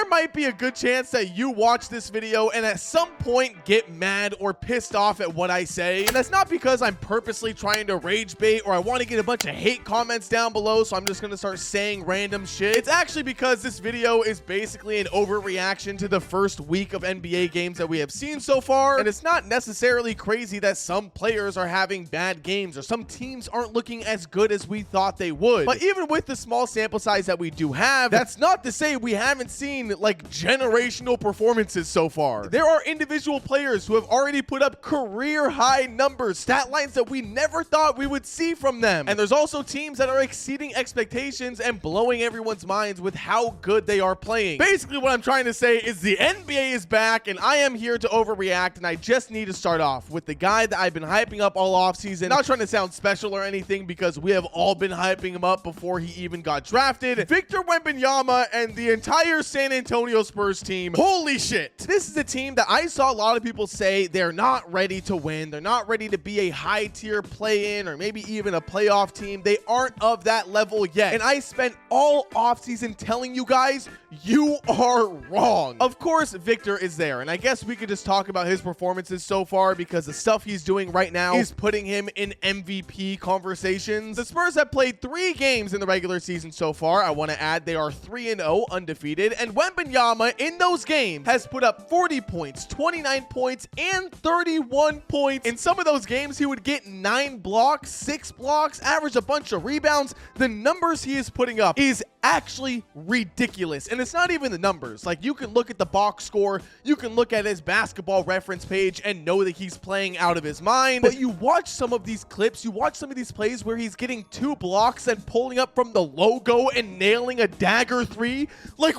might be a good chance that you watch this video and at some point get mad or pissed off at what I say. And that's not because I'm purposely trying to rage bait or I want to get a bunch of hate comments down below, so I'm just going to start saying random shit. It's actually because this video is basically an overreaction to the first week of NBA games that we have seen so far. And it's not necessarily crazy that some players are having bad games or some teams aren't looking as good as we thought they would. But even with the small sample size that we do have, that's not to say we haven't seen like generational performances so far. There are individual players who have already put up career high numbers, stat lines that we never thought we would see from them. And there's also teams that are exceeding expectations and blowing everyone's minds with how good they are playing. Basically, what I'm trying to say is the NBA is back and I am here to overreact, and I just need to start off with the guy that I've been hyping up all offseason. Not trying to sound special or anything because we have all been hyping him up before he even got drafted. Victor Wembanyama and the entire San Antonio Spurs team. Holy shit. This is a team that I saw a lot of people say they're not ready to win. They're not ready to be a high tier play-in or maybe even a playoff team. They aren't of that level yet. And I spent all offseason telling you guys, you are wrong. Of course, Victor is there. And I guess we could just talk about his performances so far because the stuff he's doing right now is putting him in MVP conversations. The Spurs have played 3 games in the regular season so far. I want to add they are 3-0 undefeated. And Wembanyama in those games has put up 40 points, 29 points, and 31 points. In some of those games, he would get 9 blocks, 6 blocks, average a bunch of rebounds. The numbers he is putting up is actually ridiculous. And it's not even the numbers. Like, you can look at the box score, you can look at his basketball reference page and know that he's playing out of his mind. But you watch some of these clips, you watch some of these plays where he's getting 2 blocks and pulling up from the logo and nailing a dagger 3. Like,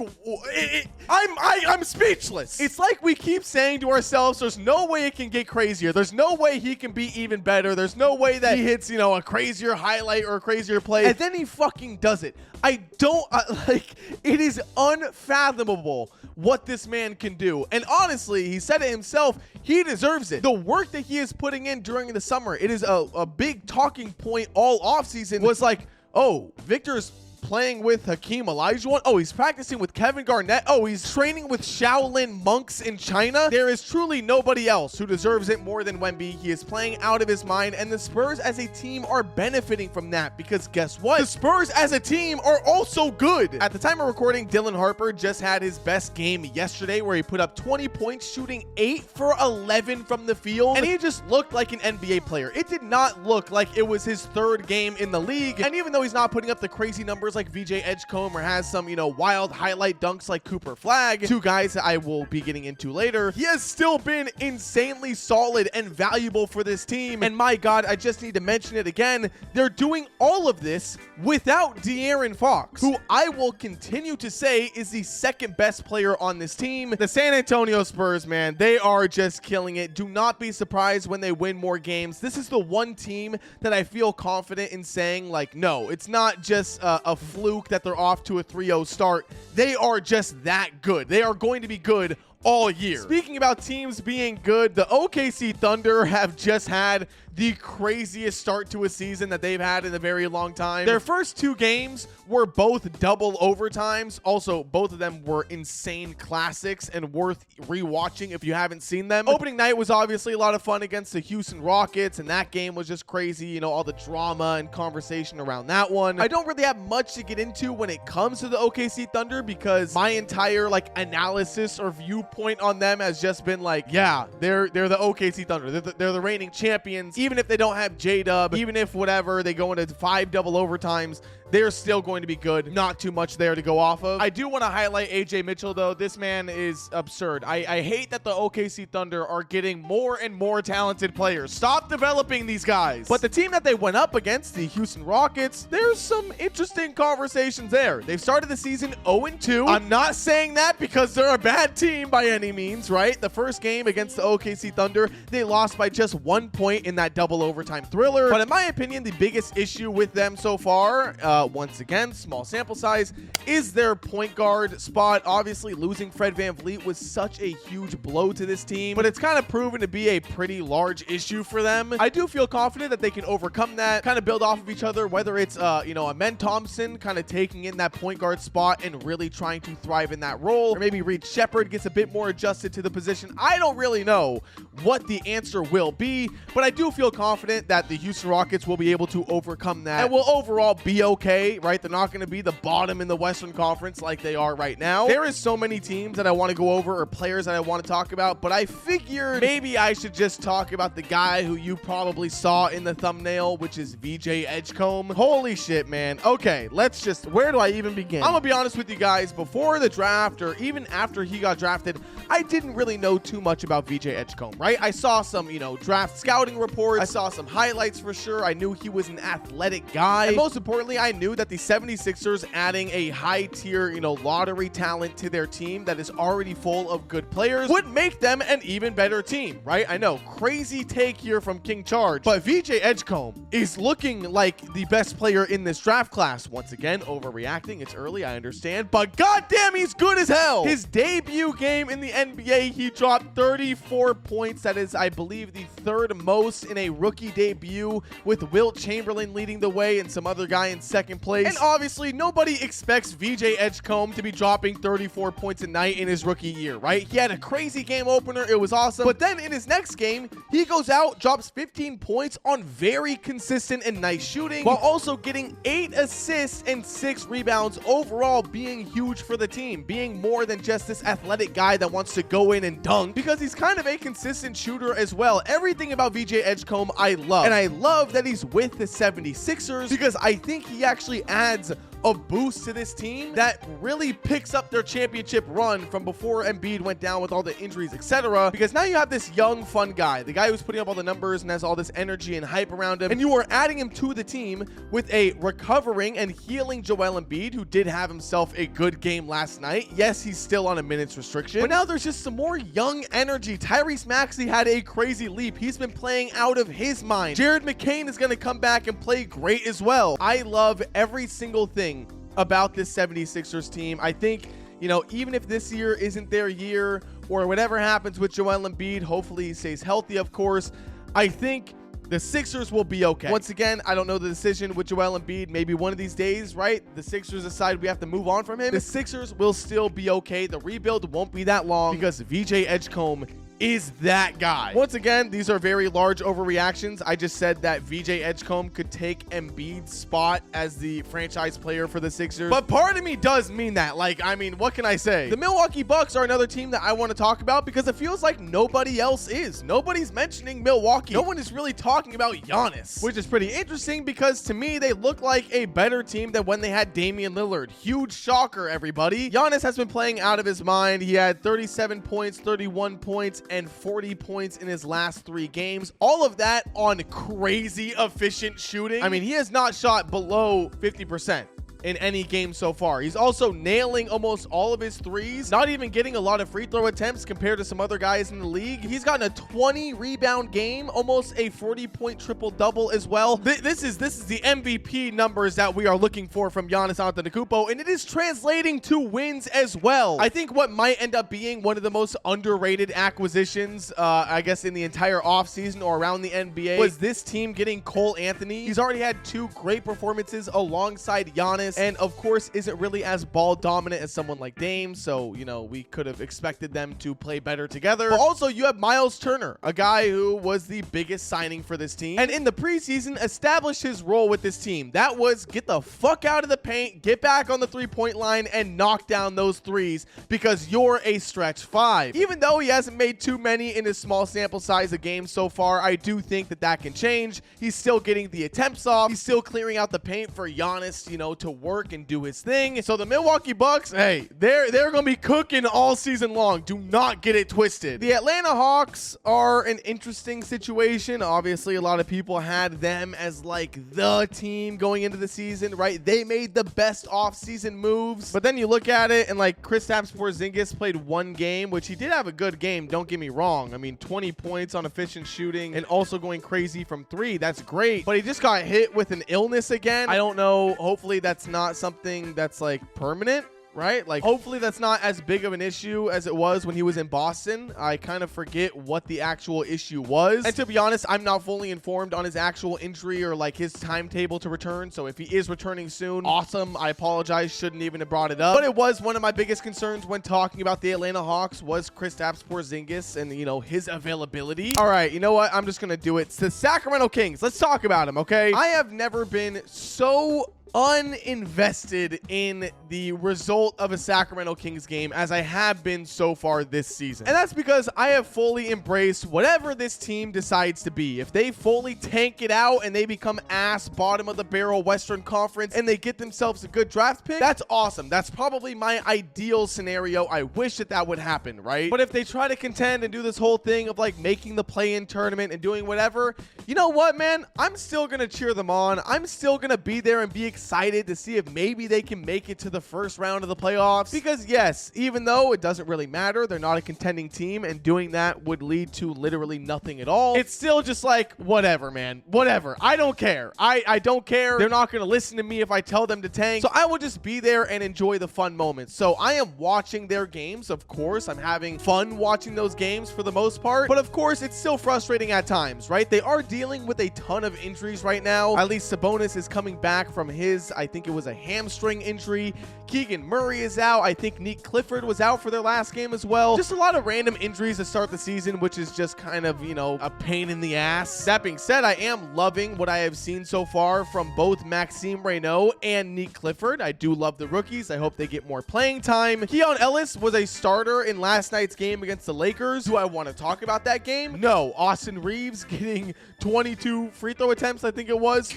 I'm speechless. It's like we keep saying to ourselves, there's no way it can get crazier. There's no way he can be even better. There's no way that he hits, you know, a crazier highlight or a crazier play. And then he fucking does it. It is unfathomable what this man can do. And honestly, he said it himself, he deserves it. The work that he is putting in during the summer, it is a big talking point all offseason, was like, oh, Victor's playing with Hakeem Olajuwon. Oh, he's practicing with Kevin Garnett. Oh, he's training with Shaolin monks in China. There is truly nobody else who deserves it more than Wemby. He is playing out of his mind, and the Spurs as a team are benefiting from that because guess what? The Spurs as a team are also good. At the time of recording, Dylan Harper just had his best game yesterday where he put up 20 points, shooting 8 for 11 from the field, and he just looked like an NBA player. It did not look like it was his 3rd game in the league, and even though he's not putting up the crazy numbers like VJ Edgecombe or has some, you know, wild highlight dunks like Cooper Flagg, 2 guys that I will be getting into later, he has still been insanely solid and valuable for this team. And my God, I just need to mention it again. They're doing all of this without De'Aaron Fox, who I will continue to say is the 2nd best player on this team. The San Antonio Spurs, man, they are just killing it. Do not be surprised when they win more games. This is the one team that I feel confident in saying, like, no, it's not just a fluke that they're off to a 3-0 start. They are just that good. They are going to be good all year. Speaking about teams being good, the OKC Thunder have just had the craziest start to a season that they've had in a very long time. Their first 2 games were both double overtimes. Also, both of them were insane classics and worth rewatching if you haven't seen them. Opening night was obviously a lot of fun against the Houston Rockets, and that game was just crazy. You know, all the drama and conversation around that one. I don't really have much to get into when it comes to the OKC Thunder because my entire analysis or viewpoint on them has just been like, yeah, they're the OKC Thunder. They're the reigning champions. Even if they don't have J-Dub, even if whatever, they go into 5 double overtimes, they're still going to be good. Not too much there to go off of. I do want to highlight AJ Mitchell, though. This man is absurd. I hate that the OKC Thunder are getting more and more talented players. Stop developing these guys. But the team that they went up against, the Houston Rockets, there's some interesting conversations there. They've started the season 0-2. I'm not saying that because they're a bad team by any means, right? The first game against the OKC Thunder, they lost by just 1 point in that double overtime thriller. But in my opinion, the biggest issue with them so far, once again, small sample size, is their point guard spot. Obviously, losing Fred VanVleet was such a huge blow to this team, but it's kind of proven to be a pretty large issue for them. I do feel confident that they can overcome that, kind of build off of each other, whether it's, Amen Thompson kind of taking in that point guard spot and really trying to thrive in that role, or maybe Reed Shepherd gets a bit more adjusted to the position. I don't really know what the answer will be, but I do feel confident that the Houston Rockets will be able to overcome that and will overall be okay, right? They're not going to be the bottom in the Western Conference like they are right now. There is so many teams that I want to go over, or players that I want to talk about, but I figured maybe I should just talk about the guy who you probably saw in the thumbnail, which is VJ Edgecomb. Holy shit, man. Okay, where do I even begin? I'm gonna be honest with you guys, before the draft or even after he got drafted, I didn't really know too much about VJ Edgecomb, right? I saw some, draft scouting reports. I saw some highlights for sure. I knew he was an athletic guy. And most importantly, I knew that the 76ers adding a high tier, lottery talent to their team that is already full of good players would make them an even better team, right? I know, crazy take here from King Charge, but VJ Edgecomb is looking like the best player in this draft class. Once again, overreacting. It's early, I understand, but goddamn, he's good as hell. His debut game in the NBA, he dropped 34 points. That is, I believe, the third most in a rookie debut, with Wilt Chamberlain leading the way and some other guy in second place. And obviously, nobody expects VJ Edgecomb to be dropping 34 points a night in his rookie year, right? He had a crazy game opener. It was awesome. But then in his next game, he goes out, drops 15 points on very consistent and nice shooting, while also getting 8 assists and 6 rebounds, overall being huge for the team, being more than just this athletic guy that wants to go in and dunk, because he's kind of a consistent shooter as well. Everything about VJ Edgecomb I love, and I love that he's with the 76ers, because I think he actually adds a boost to this team that really picks up their championship run from before Embiid went down with all the injuries, etc. Because now you have this young, fun guy, the guy who's putting up all the numbers and has all this energy and hype around him, and you are adding him to the team with a recovering and healing Joel Embiid, who did have himself a good game last night. Yes, he's still on a minutes restriction, but now there's just some more young energy. Tyrese Maxey had a crazy leap. He's been playing out of his mind. Jared McCain is going to come back and play great as well. I love every single thing about this 76ers team. I think, even if this year isn't their year, or whatever happens with Joel Embiid, hopefully he stays healthy, of course, I think the Sixers will be okay. Once again, I don't know the decision with Joel Embiid. Maybe one of these days, right, the Sixers decide we have to move on from him. The Sixers will still be okay. The rebuild won't be that long, because VJ Edgecomb is that guy. Once again, these are very large overreactions. I just said that VJ Edgecomb could take Embiid's spot as the franchise player for the Sixers, but part of me does mean that. What can I say? The Milwaukee Bucks are another team that I want to talk about, because it feels like nobody else is. Nobody's mentioning Milwaukee. No one is really talking about Giannis, which is pretty interesting, because to me, they look like a better team than when they had Damian Lillard. Huge shocker, everybody. Giannis has been playing out of his mind. He had 37 points, 31 points, and 40 points in his last 3 games. All of that on crazy efficient shooting. I mean, he has not shot below 50% in any game so far. He's also nailing almost all of his threes, not even getting a lot of free throw attempts compared to some other guys in the league. He's gotten a 20 rebound game, almost a 40-point triple-double as well. This is the MVP numbers that we are looking for from Giannis Antetokounmpo, and it is translating to wins as well. I think what might end up being one of the most underrated acquisitions, I guess, in the entire offseason or around the NBA was this team getting Cole Anthony. He's already had 2 great performances alongside Giannis, and of course isn't really as ball dominant as someone like Dame, so we could have expected them to play better together. But also you have Miles Turner, a guy who was the biggest signing for this team, and in the preseason established his role with this team. That was get the fuck out of the paint, get back on the 3-point line, and knock down those threes, because you're a stretch 5. Even though he hasn't made too many in his small sample size of games so far, I do think that can change. He's still getting the attempts off. He's still clearing out the paint for Giannis, to work and do his thing. So the Milwaukee Bucks, hey, they're going to be cooking all season long. Do not get it twisted. The Atlanta Hawks are an interesting situation. Obviously, a lot of people had them as like the team going into the season, right? They made the best offseason moves. But then you look at it and like Kristaps Porzingis played one game, which he did have a good game. Don't get me wrong. I mean, 20 points on efficient shooting and also going crazy from 3. That's great. But he just got hit with an illness again. I don't know. Hopefully that's not something that's like permanent. Right? Like, hopefully that's not as big of an issue as it was when he was in Boston. I kind of forget what the actual issue was. And to be honest, I'm not fully informed on his actual injury or like his timetable to return. So if he is returning soon, awesome. I apologize. Shouldn't even have brought it up. But it was one of my biggest concerns when talking about the Atlanta Hawks was Kristaps Porzingis and, you know, his availability. All right. You know what? I'm just going to do it. It's the Sacramento Kings. Let's talk about him, okay? I have never been so uninvested in the result of a Sacramento Kings game as I have been so far this season. And that's because I have fully embraced whatever this team decides to be. If they fully tank it out and they become ass bottom of the barrel Western Conference and they get themselves a good draft pick, that's awesome. That's probably my ideal scenario. I wish that that would happen, right? But if they try to contend and do this whole thing of like making the play-in tournament and doing whatever, you know what, man? I'm still gonna cheer them on. I'm still gonna be there and be excited to see if maybe they can make it to the first round of the playoffs, because yes, even though it doesn't really matter, they're not a contending team and doing that would lead to literally nothing at all. It's still just like, whatever, man, whatever. I don't care. I don't care. They're not going to listen to me if I tell them to tank. So I will just be there and enjoy the fun moments. So I am watching their games. Of course, I'm having fun watching those games for the most part, but of course it's still frustrating at times, right? They are dealing with a ton of injuries right now. At least Sabonis is coming back from his, I think it was a hamstring injury. Keegan Murray is out. I think Nick Clifford was out for their last game as well. Just a lot of random injuries to start the season, which is just kind of, you know, a pain in the ass. That being said, I am loving what I have seen so far from both Maxime Reynaud and Nick Clifford. I do love the rookies. I hope they get more playing time. Keon Ellis was a starter in last night's game against the Lakers. Do I want to talk about that game? No. Austin Reeves getting 22 free throw attempts, I think it was.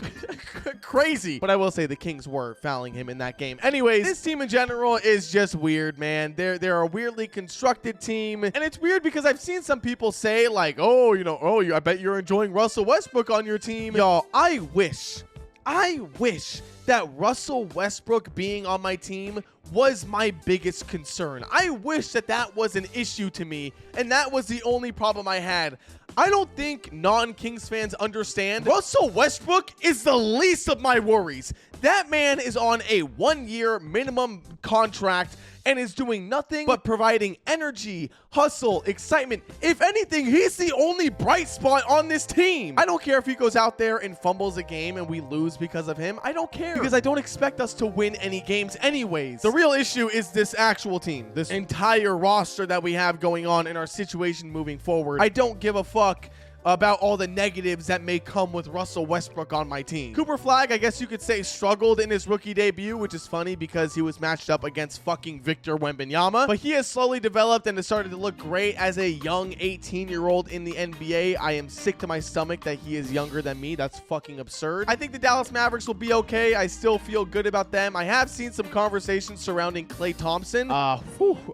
Crazy. But I will say the Kings were fouling him in that game. Anyways, this team in general is just weird, man. They're a weirdly constructed team. And it's weird because I've seen some people say like, oh, you know, I bet you're enjoying Russell Westbrook on your team. Y'all, I wish that Russell Westbrook being on my team was my biggest concern. I wish that that was an issue to me, and that was the only problem I had. I don't think non-Kings fans understand. Russell Westbrook is the least of my worries. That man is on a 1-year minimum contract and is doing nothing but providing energy, hustle, excitement. If anything, he's the only bright spot on this team. I don't care if he goes out there and fumbles a game and we lose because of him. I don't care, because I don't expect us to win any games anyways. The real issue is this actual team, this entire roster that we have going on in our situation moving forward. I don't give a fuck about all the negatives that may come with Russell Westbrook on my team. Cooper Flagg, I guess you could say, struggled in his rookie debut, which is funny because he was matched up against fucking Victor Wembanyama. But he has slowly developed and has started to look great as a young 18-year-old in the NBA. I am sick to my stomach that he is younger than me. That's fucking absurd. I think the Dallas Mavericks will be okay. I still feel good about them. I have seen some conversations surrounding Klay Thompson. But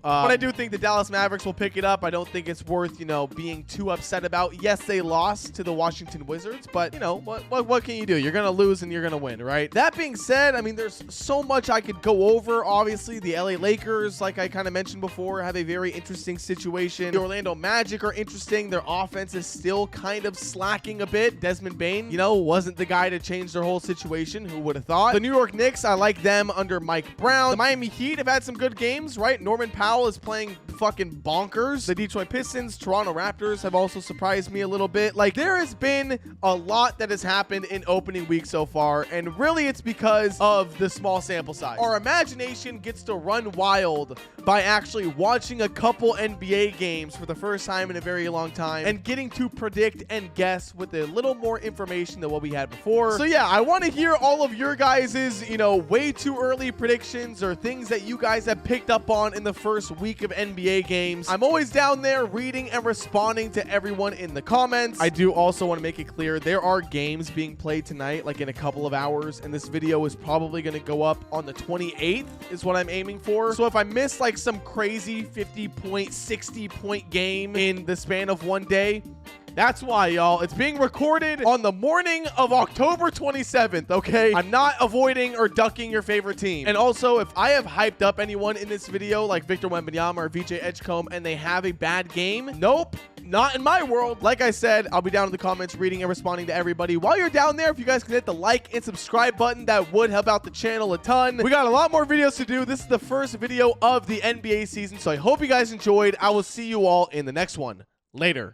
I do think the Dallas Mavericks will pick it up. I don't think it's worth, you know, being too upset about. Yes, they lost to the Washington Wizards, but you know what can you do? You're gonna lose and you're gonna win, right? That being said, I mean, there's so much I could go over. Obviously, the LA Lakers, like I kind of mentioned before, have a very interesting situation. The Orlando Magic are interesting. Their offense is still kind of slacking a bit. Desmond Bane, you know, wasn't the guy to change their whole situation. Who would have thought? The New York Knicks, I like them under Mike Brown. The Miami Heat have had some good games, right? Norman Powell is playing fucking bonkers. The Detroit Pistons, Toronto Raptors have also surprised me a little bit. Like, there has been a lot that has happened in opening week so far, and really it's because of the small sample size. Our imagination gets to run wild by actually watching a couple NBA games for the first time in a very long time and getting to predict and guess with a little more information than what we had before. So yeah, I want to hear all of your guys's, you know, way too early predictions or things that you guys have picked up on in the first week of NBA games. I'm always down there reading and responding to everyone in the comments. comments. I do also want to make it clear there are games being played tonight, like in a couple of hours, and this video is probably going to go up on the 28th is what I'm aiming for. So if I miss like some crazy 50-point, 60-point game in the span of one day, that's why, y'all. It's being recorded on the morning of October 27th, okay? I'm not avoiding or ducking your favorite team. And also, if I have hyped up anyone in this video, like Victor Wembanyama or VJ Edgecombe, and they have a bad game, nope. Not in my world. Like I said, I'll be down in the comments reading and responding to everybody. While you're down there, if you guys can hit the like and subscribe button, that would help out the channel a ton. We got a lot more videos to do. This is the first video of the NBA season, so I hope you guys enjoyed. I will see you all in the next one. Later.